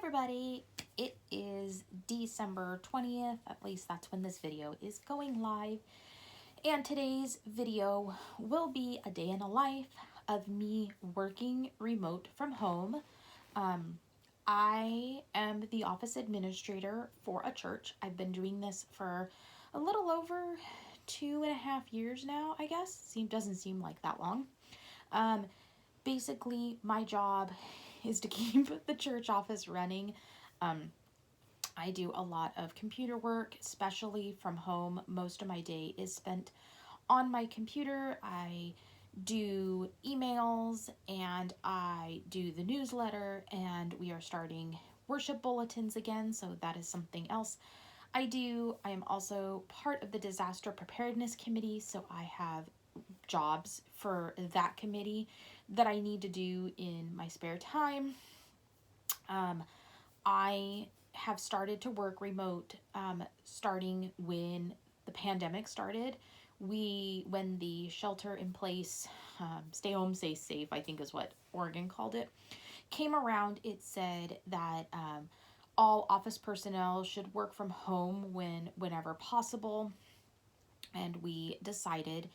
everybody, it is December 20th, at least that's when this video is going live, and today's video will be a day in the life of me working remote from home. I am the office administrator for a church. I've been doing this for a little over 2.5 years now, I guess. Doesn't seem like that long. Basically, my job is to keep the church office running. I do a lot of computer work, especially from home. Most of my day is spent on my computer. I do emails and I do the newsletter, and we are starting worship bulletins again, so that is something else I do. I am also part of the disaster preparedness committee, so I have jobs for that committee that I need to do in my spare time. I have started to work remote starting when the pandemic started. When the shelter in place, stay home, stay safe, I think is what Oregon called it, came around, it said that all office personnel should work from home whenever possible. And we decided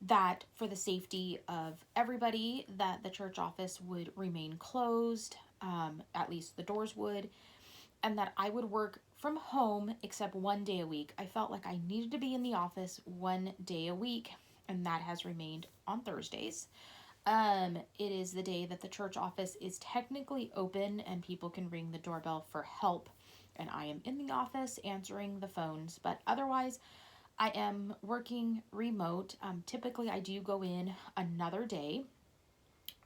that for the safety of everybody, that the church office would remain closed, at least the doors would, and that I would work from home except one day a week. I felt like I needed to be in the office one day a week, and that has remained on Thursdays. It is the day that the church office is technically open and people can ring the doorbell for help, and I am in the office answering the phones, but otherwise I am working remote. Typically, I do go in another day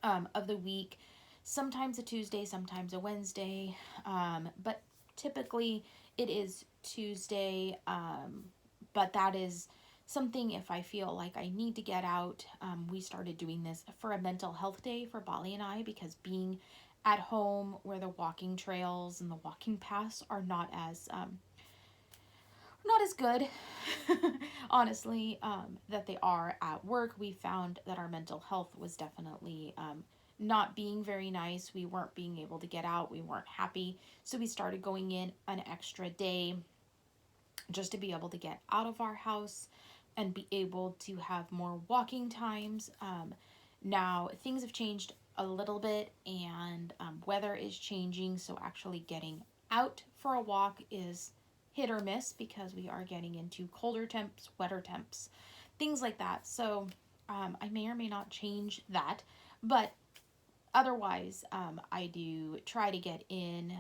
of the week, sometimes a Tuesday, sometimes a Wednesday, but typically it is Tuesday. But that is something if I feel like I need to get out. We started doing this for a mental health day for Bali and I, because being at home where the walking trails and the walking paths are not as good, honestly, that they are at work. We found that our mental health was definitely not being very nice. We weren't being able to get out. We weren't happy. So we started going in an extra day just to be able to get out of our house and be able to have more walking times. Now, things have changed a little bit, and weather is changing. So actually getting out for a walk is hit or miss, because we are getting into colder temps, wetter temps, things like that. So I may or may not change that, but otherwise I do try to get in.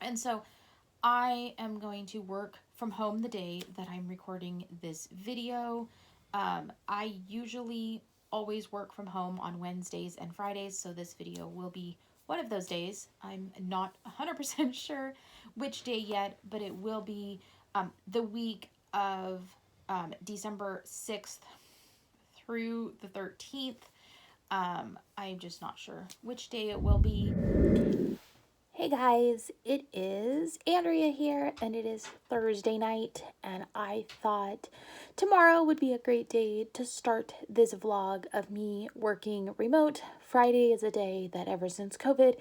And so I am going to work from home the day that I'm recording this video. I usually always work from home on Wednesdays and Fridays, so this video will be one of those days. I'm not 100% sure which day yet, but it will be the week of December 6th through the 13th. I'm just not sure which day it will be. Hey guys, it is Andrea here, and it is Thursday night, and I thought tomorrow would be a great day to start this vlog of me working remote. Friday is a day that ever since COVID,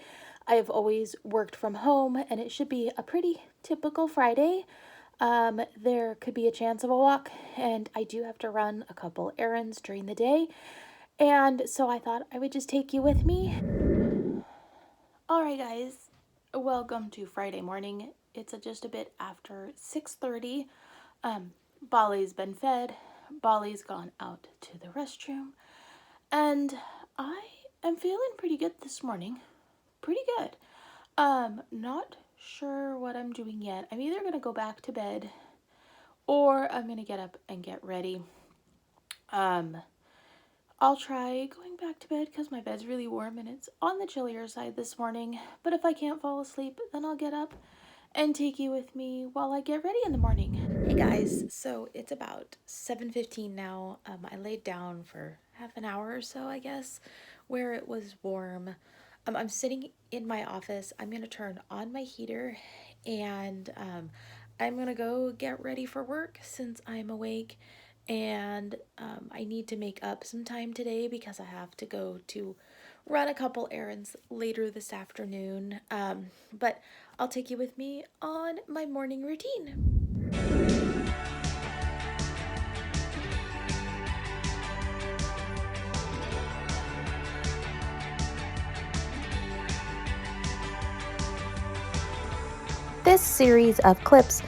I have always worked from home, and it should be a pretty typical Friday. There could be a chance of a walk, and I do have to run a couple errands during the day, and so I thought I would just take you with me. Alright guys, welcome to Friday morning. It's just a bit after 6:30. Bali's been fed, Bali's gone out to the restroom, and I am feeling pretty good this morning. Pretty good. Not sure what I'm doing yet. I'm either gonna go back to bed or I'm gonna get up and get ready. I'll try going back to bed because my bed's really warm and it's on the chillier side this morning. But if I can't fall asleep, then I'll get up and take you with me while I get ready in the morning. Hey guys, so it's about 7:15 now. I laid down for half an hour or so, I guess, where it was warm. I'm sitting in my office. I'm gonna turn on my heater, and I'm gonna go get ready for work since I'm awake. And I need to make up some time today because I have to go to run a couple errands later this afternoon, but I'll take you with me on my morning routine. This series of clips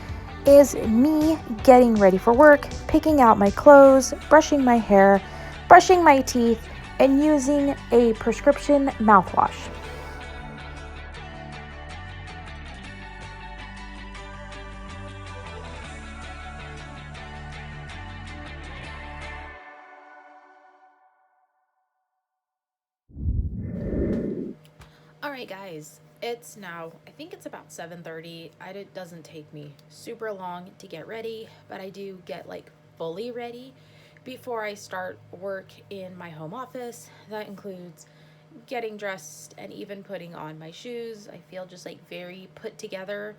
is me getting ready for work, picking out my clothes, brushing my hair, brushing my teeth, and using a prescription mouthwash. Alright guys, it's now, I think it's about 7:30. It doesn't take me super long to get ready, but I do get like fully ready before I start work in my home office. That includes getting dressed and even putting on my shoes. I feel just like very put together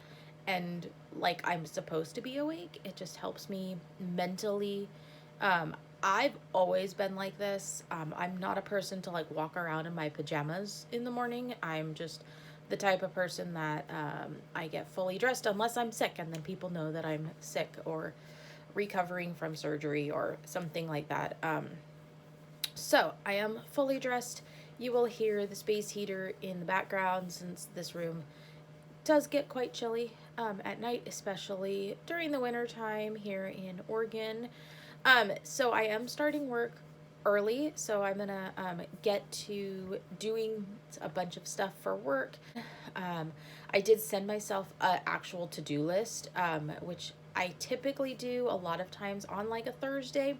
and like I'm supposed to be awake. It just helps me mentally. Um, I've always been like this. I'm not a person to like walk around in my pajamas in the morning. I'm just the type of person that I get fully dressed unless I'm sick, and then people know that I'm sick or recovering from surgery or something like that. So I am fully dressed. You will hear the space heater in the background since this room does get quite chilly at night, especially during the winter time here in Oregon. So I am starting work early, so I'm gonna get to doing a bunch of stuff for work. Um, I did send myself an actual to-do list, which I typically do a lot of times on like a Thursday,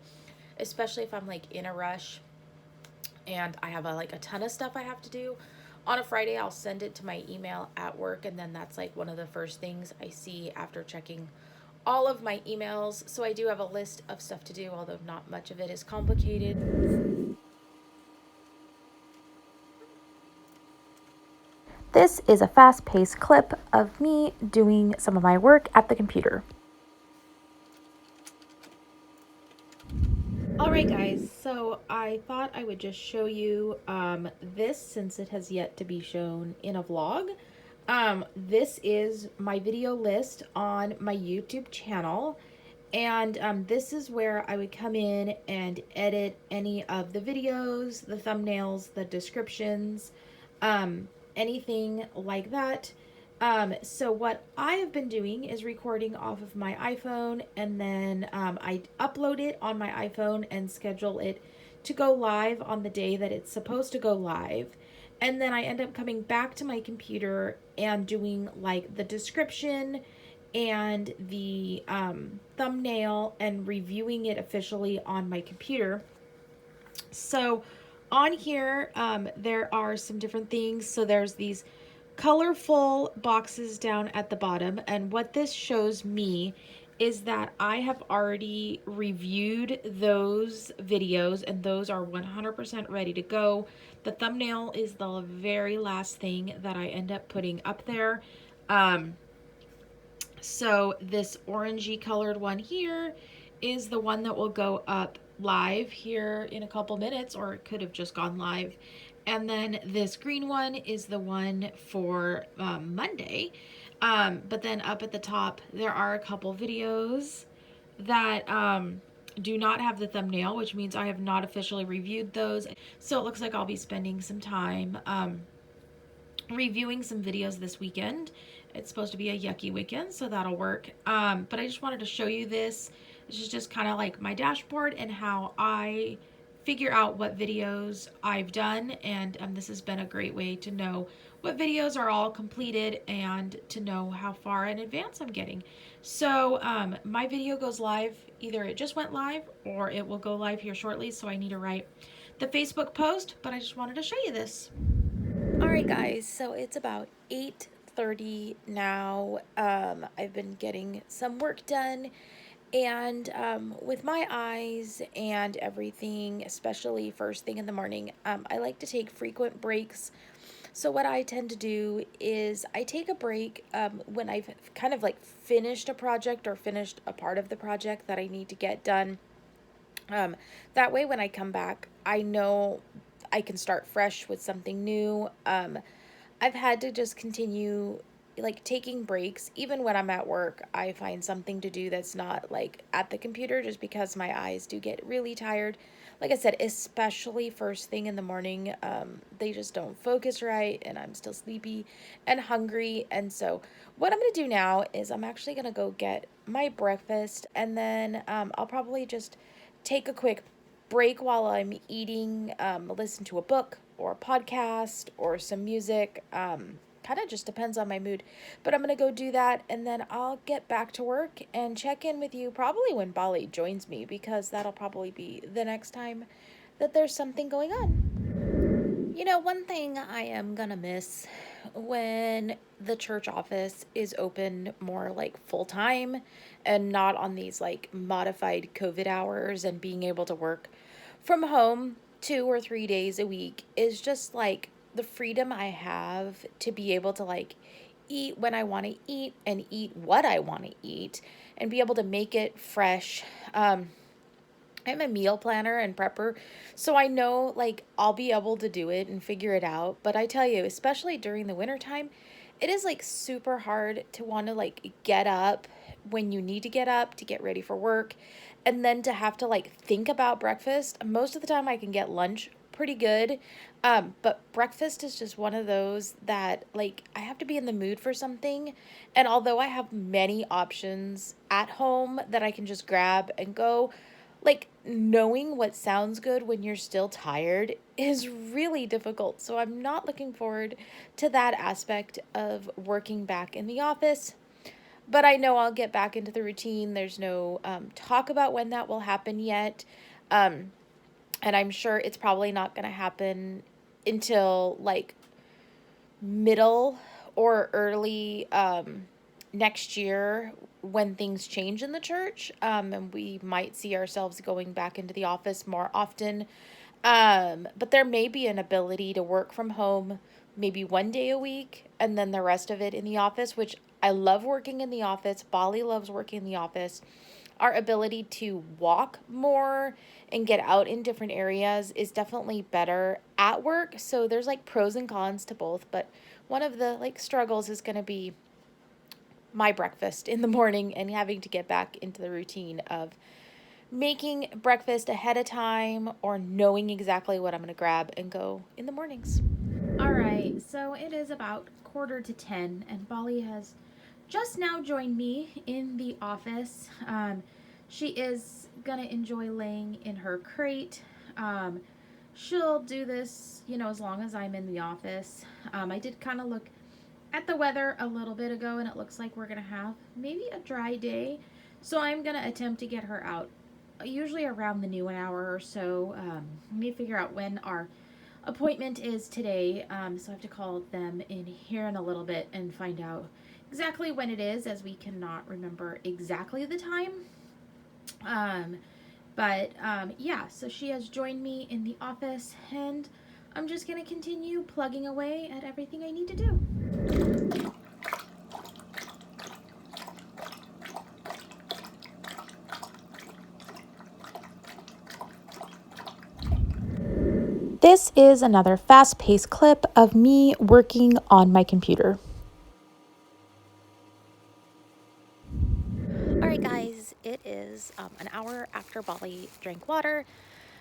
especially if I'm like in a rush and I have like a ton of stuff I have to do. On a Friday, I'll send it to my email at work, and then that's like one of the first things I see after checking all of my emails. So I do have a list of stuff to do, although not much of it is complicated. This is a fast-paced clip of me doing some of my work at the computer. Alright guys, so I thought I would just show you this since it has yet to be shown in a vlog. This is my video list on my YouTube channel, and this is where I would come in and edit any of the videos, the thumbnails, the descriptions, anything like that. So what I have been doing is recording off of my iPhone, and then I upload it on my iPhone and schedule it to go live on the day that it's supposed to go live. And then I end up coming back to my computer and doing like the description and the thumbnail and reviewing it officially on my computer. So on here, there are some different things. So there's these colorful boxes down at the bottom, and what this shows me is that I have already reviewed those videos, and those are 100% ready to go. The thumbnail is the very last thing that I end up putting up there. So this orangey colored one here is the one that will go up live here in a couple minutes, or it could have just gone live. And then this green one is the one for Monday. But then up at the top, there are a couple videos that do not have the thumbnail, which means I have not officially reviewed those. So it looks like I'll be spending some time reviewing some videos this weekend. It's supposed to be a yucky weekend, so that'll work. But I just wanted to show you this. This is just kind of like my dashboard and how I figure out what videos I've done, and this has been a great way to know what videos are all completed and to know how far in advance I'm getting. So my video goes live, either it just went live or it will go live here shortly, so I need to write the Facebook post, but I just wanted to show you this. Alright guys, so it's about 8:30 now. I've been getting some work done, and with my eyes and everything, especially first thing in the morning, I like to take frequent breaks. So what I tend to do is I take a break when I've kind of like finished a project or finished a part of the project that I need to get done. That way when I come back, I know I can start fresh with something new. I've had to just continue like taking breaks. Even when I'm at work, I find something to do that's not like at the computer, just because my eyes do get really tired. Like I said, especially first thing in the morning, they just don't focus right, and I'm still sleepy and hungry. And so what I'm gonna do now is I'm actually gonna go get my breakfast, and then I'll probably just take a quick break while I'm eating, listen to a book or a podcast or some music. Kind of just depends on my mood. But I'm going to go do that, and then I'll get back to work and check in with you probably when Bali joins me, because that'll probably be the next time that there's something going on. You know, one thing I am going to miss when the church office is open more like full time and not on these like modified COVID hours, and being able to work from home 2 or 3 days a week, is just like the freedom I have to be able to like eat when I want to eat and eat what I want to eat and be able to make it fresh. I'm a meal planner and prepper, so I know like I'll be able to do it and figure it out. But I tell you, especially during the winter time, it is like super hard to want to like get up when you need to get up to get ready for work, and then to have to like think about breakfast. Most of the time I can get lunch pretty good. But breakfast is just one of those that like I have to be in the mood for something. And although I have many options at home that I can just grab and go, like knowing what sounds good when you're still tired is really difficult. So I'm not looking forward to that aspect of working back in the office. But I know I'll get back into the routine. There's no talk about when that will happen yet. Um, and I'm sure it's probably not going to happen until like middle or early next year, when things change in the church, and we might see ourselves going back into the office more often. But there may be an ability to work from home maybe 1 day a week and then the rest of it in the office, which I love working in the office. Bali loves working in the office. Our ability to walk more and get out in different areas is definitely better at work. So there's like pros and cons to both, but one of the like struggles is going to be my breakfast in the morning and having to get back into the routine of making breakfast ahead of time or knowing exactly what I'm going to grab and go in the mornings. All right, so it is about 9:45, and Bali has just now joined me in the office. She is gonna enjoy laying in her crate. She'll do this, you know, as long as I'm in the office. I did kind of look at the weather a little bit ago, and it looks like we're gonna have maybe a dry day. So I'm gonna attempt to get her out usually around the noon hour or so. Let me figure out when our appointment is today. So I have to call them in here in a little bit and find out exactly when it is, as we cannot remember exactly the time. Yeah, so she has joined me in the office, and I'm just going to continue plugging away at everything I need to do. This is another fast-paced clip of me working on my computer. All right, guys, it is an hour after Bali drank water.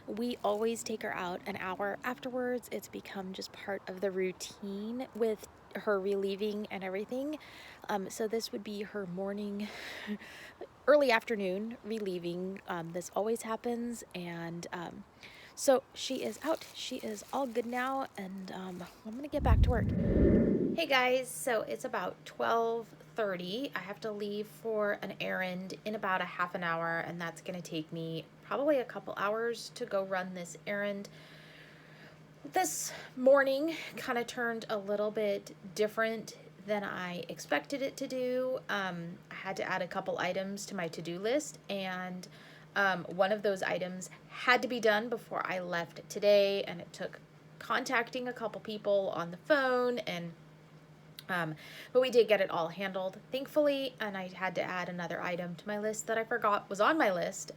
We always take her out an hour afterwards. It's become just part of the routine with her relieving and everything. So this would be her morning, early afternoon relieving. This always happens, and so she is out. She is all good now, and I'm gonna get back to work. Hey guys, so it's about 12:30. I have to leave for an errand in about a half an hour, and that's gonna take me probably a couple hours to go run this errand. This morning kind of turned a little bit different than I expected it to do. I had to add a couple items to my to-do list, and one of those items had to be done before I left today, and it took contacting a couple people on the phone, and but we did get it all handled, thankfully, and I had to add another item to my list that I forgot was on my list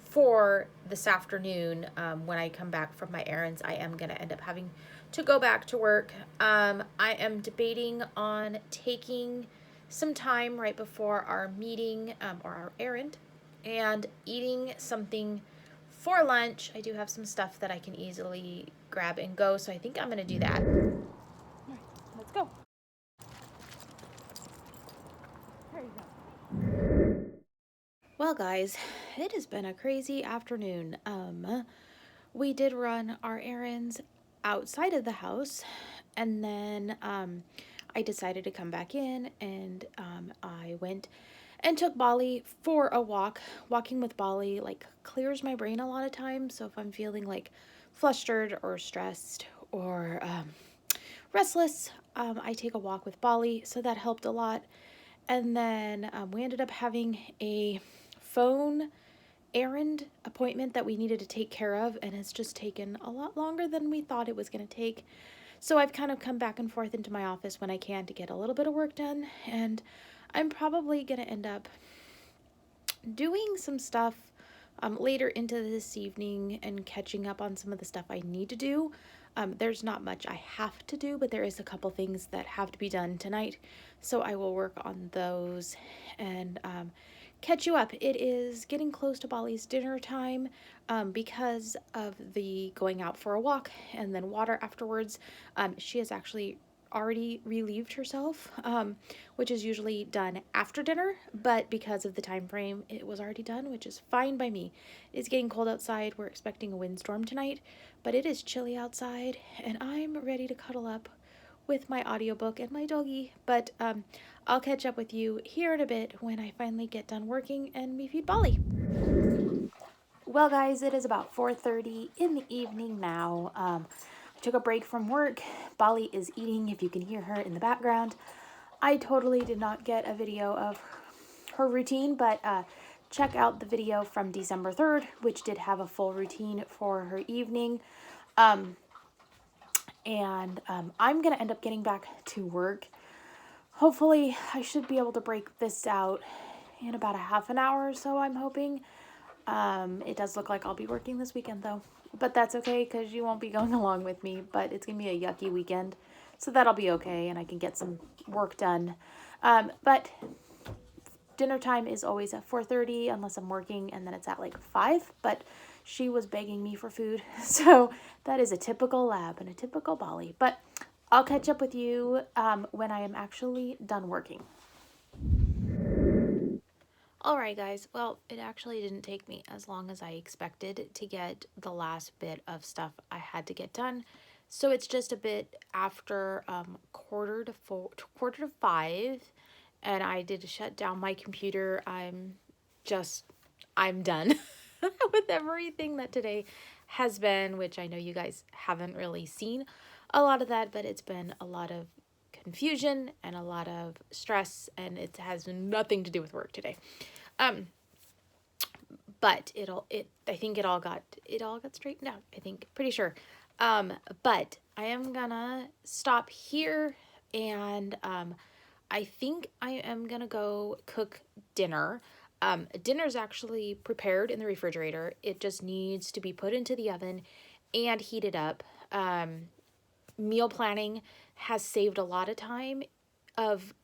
for this afternoon, when I come back from my errands, I am going to end up having to go back to work. I am debating on taking some time right before our meeting, or our errand, and eating something for lunch. I do have some stuff that I can easily grab and go, so I think I'm going to do that. All right, let's go. There you go. Well, guys, it has been a crazy afternoon. We did run our errands outside of the house, and then I decided to come back in, and I went and took Bali for a walk. Walking with Bali like clears my brain a lot of times. So if I'm feeling like flustered or stressed or restless, I take a walk with Bali. So that helped a lot. And then we ended up having a phone errand appointment that we needed to take care of, and it's just taken a lot longer than we thought it was going to take. So I've kind of come back and forth into my office when I can to get a little bit of work done, and I'm probably going to end up doing some stuff later into this evening and catching up on some of the stuff I need to do. There's not much I have to do, but there is a couple things that have to be done tonight, so I will work on those and catch you up. It is getting close to Bali's dinner time, because of the going out for a walk and then water afterwards. She has actually already relieved herself, which is usually done after dinner, but because of the time frame, it was already done, which is fine by me. It's getting cold outside. We're expecting a windstorm tonight, but it is chilly outside, and I'm ready to cuddle up with my audiobook and my doggy. But I'll catch up with you here in a bit when I finally get done working and we feed Bali. Well, guys, it is about 4:30 in the evening now. I took a break from work. Bali is eating, if you can hear her in the background. I totally did not get a video of her routine, but check out the video from December 3rd, which did have a full routine for her evening. I'm going to end up getting back to work. Hopefully, I should be able to break this out in about a half an hour or so, I'm hoping. It does look like I'll be working this weekend, though. But that's okay, because you won't be going along with me. But it's going to be a yucky weekend, so that'll be okay, and I can get some work done. But dinner time is always at 4:30, unless I'm working, and then it's at like 5. But she was begging me for food, so that is a typical lab and a typical Bali. But I'll catch up with you when I am actually done working. Alright, guys, well, it actually didn't take me as long as I expected to get the last bit of stuff I had to get done. So it's just a bit after quarter to 5, and I did shut down my computer. I'm done with everything that today has been, which I know you guys haven't really seen a lot of that, but it's been a lot of confusion and a lot of stress, and it has nothing to do with work today. But I think it all got straightened out. I think, pretty sure. But I am gonna stop here, and I think I am gonna go cook dinner. Dinner's actually prepared in the refrigerator. It just needs to be put into the oven and heated up. Meal planning has saved a lot of time of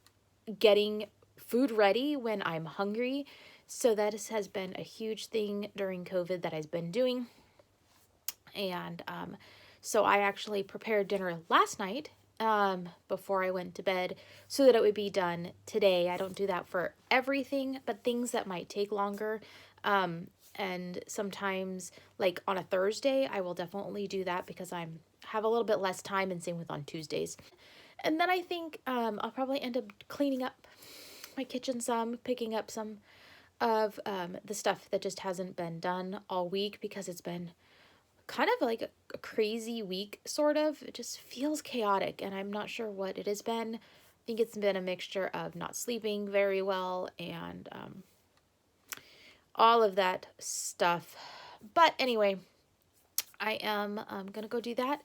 getting food ready when I'm hungry. So that has been a huge thing during COVID that I've been doing. And so I actually prepared dinner last night before I went to bed so that it would be done today. I don't do that for everything, but things that might take longer. And sometimes, like on a Thursday, I will definitely do that because I have a little bit less time, and same with on Tuesdays. And then I think I'll probably end up cleaning up my kitchen some, picking up some of the stuff that just hasn't been done all week because it's been kind of like a crazy week, sort of. It just feels chaotic, and I'm not sure what it has been. I think it's been a mixture of not sleeping very well and all of that stuff. But anyway, I am going to go do that,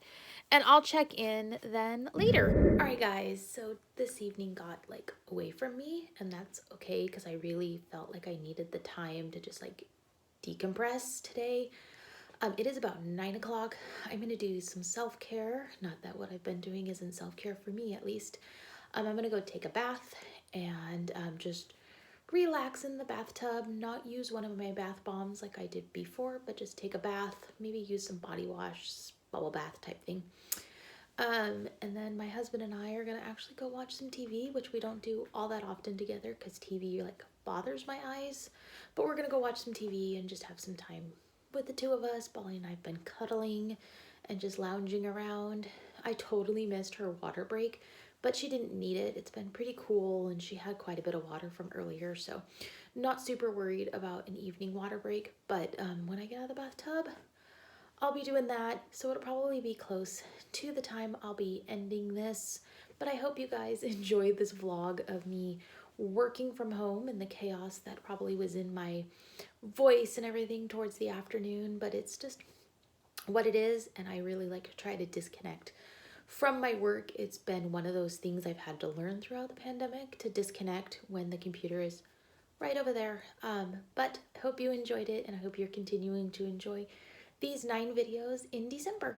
and I'll check in then later. All right, guys, so this evening got like away from me, and that's okay because I really felt like I needed the time to just like decompress today. It is about 9 o'clock. I'm going to do some self-care. Not that what I've been doing isn't self-care for me, at least. I'm going to go take a bath and just relax in the bathtub, not use one of my bath bombs like I did before, but just take a bath, maybe use some body wash, bubble bath type thing. And then my husband and I are gonna actually go watch some TV, which we don't do all that often together because TV like bothers my eyes. But we're gonna go watch some TV and just have some time with the two of us. Bolly and I have been cuddling and just lounging around. I totally missed her water break, but she didn't need it. It's been pretty cool and she had quite a bit of water from earlier, so not super worried about an evening water break. But when I get out of the bathtub, I'll be doing that, so it'll probably be close to the time I'll be ending this. But I hope you guys enjoyed this vlog of me working from home and the chaos that probably was in my voice and everything towards the afternoon. But it's just what it is, and I really like to try to disconnect from my work. It's been one of those things I've had to learn throughout the pandemic, to disconnect when the computer is right over there. But I hope you enjoyed it, and I hope you're continuing to enjoy these 9 videos in December.